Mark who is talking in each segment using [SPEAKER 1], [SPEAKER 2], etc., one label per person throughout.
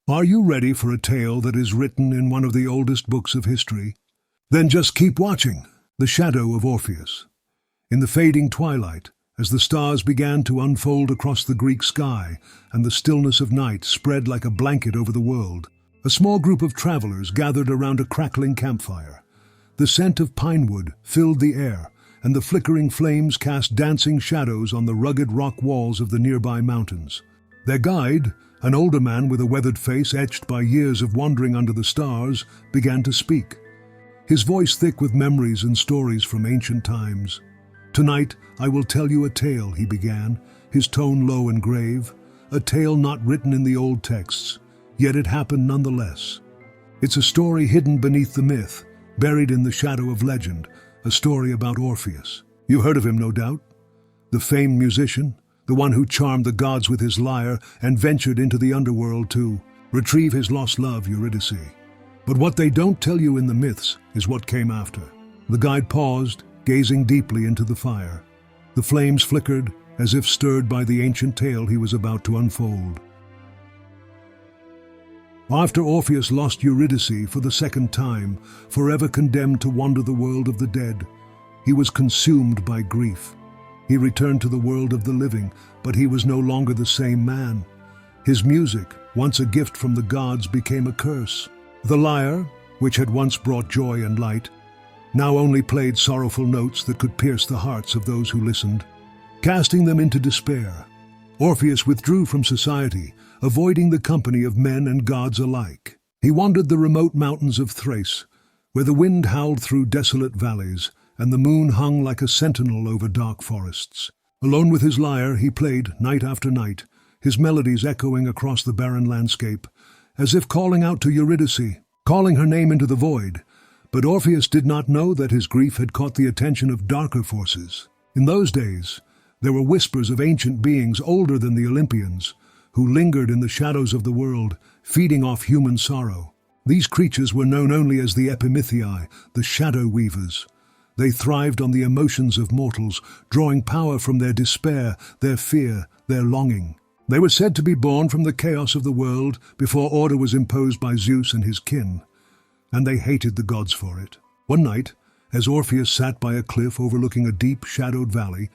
[SPEAKER 1] Are you ready for a tale that is written in one of the oldest books of history? Then just keep watching The Shadow of Orpheus. In the fading twilight, as the stars began to unfold across the Greek sky and the stillness of night spread like a blanket over the world, a small group of travelers gathered around a crackling campfire. The scent of pine wood filled the air, and the flickering flames cast dancing shadows on the rugged rock walls of the nearby mountains. Their guide, an older man with a weathered face etched by years of wandering under the stars, began to speak. His voice thick with memories and stories from ancient times. "Tonight I will tell you a tale," he began, his tone low and grave. "A tale not written in the old texts, yet it happened nonetheless. It's a story hidden beneath the myth, buried in the shadow of legend, a story about Orpheus. You heard of him, no doubt? The famed musician, the one who charmed the gods with his lyre and ventured into the underworld to retrieve his lost love, Eurydice. But what they don't tell you in the myths is what came after." The guide paused, gazing deeply into the fire. The flames flickered, as if stirred by the ancient tale he was about to unfold. After Orpheus lost Eurydice for the second time, forever condemned to wander the world of the dead, he was consumed by grief. He returned to the world of the living, but he was no longer the same man. His music, once a gift from the gods, became a curse. The lyre, which had once brought joy and light, now only played sorrowful notes that could pierce the hearts of those who listened, casting them into despair. Orpheus withdrew from society, avoiding the company of men and gods alike. He wandered the remote mountains of Thrace, where the wind howled through desolate valleys, and the moon hung like a sentinel over dark forests. Alone with his lyre, he played night after night, his melodies echoing across the barren landscape, as if calling out to Eurydice, calling her name into the void. But Orpheus did not know that his grief had caught the attention of darker forces. In those days, there were whispers of ancient beings older than the Olympians, who lingered in the shadows of the world, feeding off human sorrow. These creatures were known only as the Epimythii, the shadow weavers. They thrived on the emotions of mortals, drawing power from their despair, their fear, their longing. They were said to be born from the chaos of the world before order was imposed by Zeus and his kin, and they hated the gods for it. One night, as Orpheus sat by a cliff overlooking a deep, shadowed valley,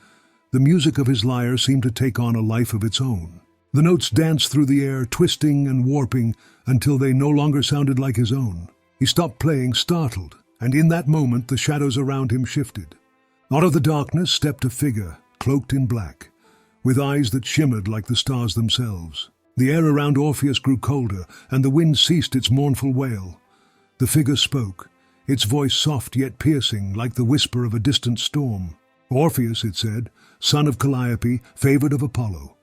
[SPEAKER 1] the music of his lyre seemed to take on a life of its own. The notes danced through the air, twisting and warping until they no longer sounded like his own. He stopped playing, startled, and in that moment the shadows around him shifted. Out of the darkness stepped a figure, cloaked in black, with eyes that shimmered like the stars themselves. The air around Orpheus grew colder, and the wind ceased its mournful wail. The figure spoke, its voice soft yet piercing, like the whisper of a distant storm. "Orpheus," it said, "son of Calliope, favored of Apollo.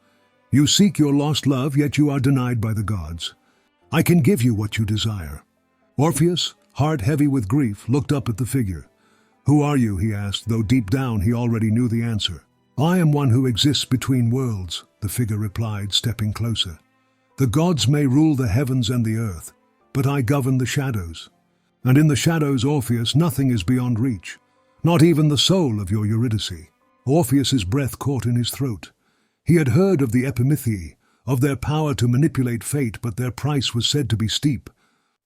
[SPEAKER 1] You seek your lost love, yet you are denied by the gods. I can give you what you desire." Orpheus, heart heavy with grief, looked up at the figure. "Who are you?" he asked, though deep down he already knew the answer. "I am one who exists between worlds," the figure replied, stepping closer. "The gods may rule the heavens and the earth, but I govern the shadows. And in the shadows, Orpheus, nothing is beyond reach, not even the soul of your Eurydice." Orpheus's breath caught in his throat. He had heard of the Epimythii, of their power to manipulate fate, but their price was said to be steep.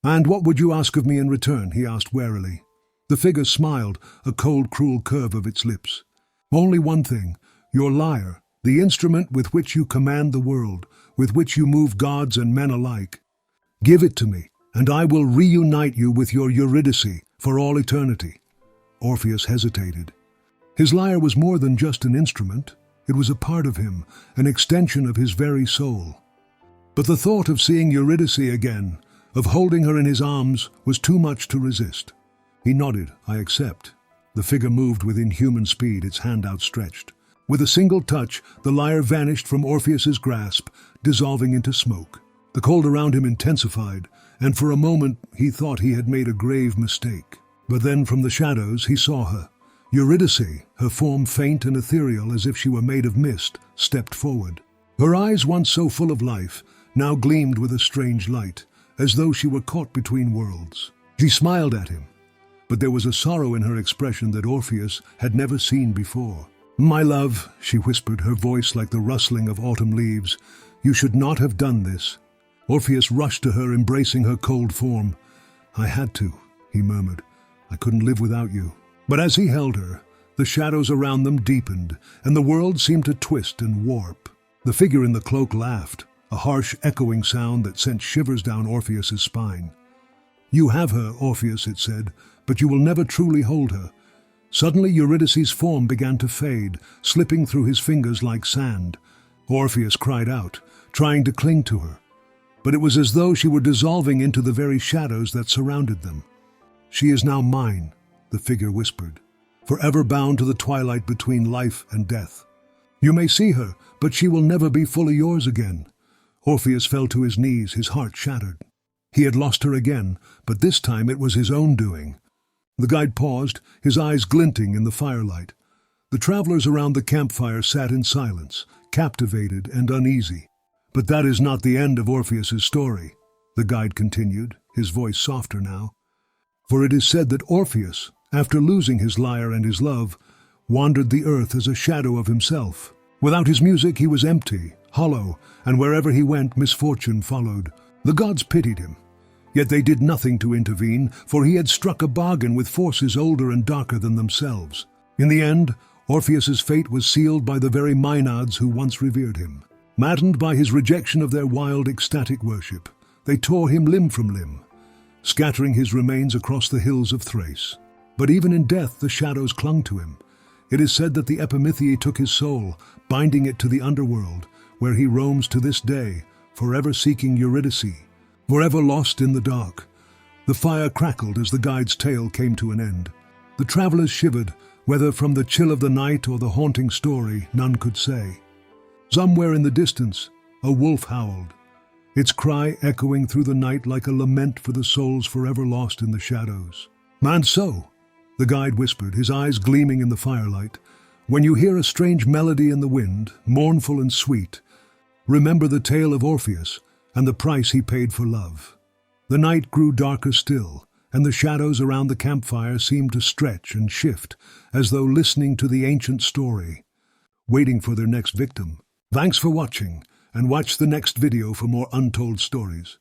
[SPEAKER 1] "And what would you ask of me in return?" he asked warily. The figure smiled, a cold, cruel curve of its lips. "Only one thing, your lyre, the instrument with which you command the world, with which you move gods and men alike. Give it to me, and I will reunite you with your Eurydice for all eternity." Orpheus hesitated. His lyre was more than just an instrument. It was a part of him, an extension of his very soul. But the thought of seeing Eurydice again, of holding her in his arms, was too much to resist. He nodded, "I accept." The figure moved with inhuman speed, its hand outstretched. With a single touch, the lyre vanished from Orpheus's grasp, dissolving into smoke. The cold around him intensified, and for a moment he thought he had made a grave mistake. But then from the shadows he saw her. Eurydice, her form faint and ethereal as if she were made of mist, stepped forward. Her eyes, once so full of life, now gleamed with a strange light, as though she were caught between worlds. She smiled at him, but there was a sorrow in her expression that Orpheus had never seen before. "My love," she whispered, her voice like the rustling of autumn leaves, "you should not have done this." Orpheus rushed to her, embracing her cold form. "I had to," he murmured. "I couldn't live without you." But as he held her, the shadows around them deepened, and the world seemed to twist and warp. The figure in the cloak laughed, a harsh, echoing sound that sent shivers down Orpheus's spine. "You have her, Orpheus," it said, "but you will never truly hold her." Suddenly Eurydice's form began to fade, slipping through his fingers like sand. Orpheus cried out, trying to cling to her, but it was as though she were dissolving into the very shadows that surrounded them. "She is now mine," the figure whispered, "forever bound to the twilight between life and death. You may see her, but she will never be fully yours again." Orpheus fell to his knees, his heart shattered. He had lost her again, but this time it was his own doing. The guide paused, his eyes glinting in the firelight. The travelers around the campfire sat in silence, captivated and uneasy. "But that is not the end of Orpheus's story," the guide continued, his voice softer now. "For it is said that Orpheus, after losing his lyre and his love, wandered the earth as a shadow of himself. Without his music he was empty, hollow, and wherever he went misfortune followed. The gods pitied him. Yet they did nothing to intervene, for he had struck a bargain with forces older and darker than themselves. In the end, Orpheus's fate was sealed by the very Maenads who once revered him. Maddened by his rejection of their wild, ecstatic worship, they tore him limb from limb, scattering his remains across the hills of Thrace. But even in death the shadows clung to him. It is said that the Epimythii took his soul, binding it to the underworld, where he roams to this day, forever seeking Eurydice, forever lost in the dark. The fire crackled as the guide's tale came to an end. The travelers shivered, whether from the chill of the night or the haunting story, none could say. Somewhere in the distance, a wolf howled, its cry echoing through the night like a lament for the souls forever lost in the shadows. "And so," the guide whispered, his eyes gleaming in the firelight, "when you hear a strange melody in the wind, mournful and sweet, remember the tale of Orpheus and the price he paid for love." The night grew darker still, and the shadows around the campfire seemed to stretch and shift, as though listening to the ancient story, waiting for their next victim. Thanks for watching, and watch the next video for more untold stories.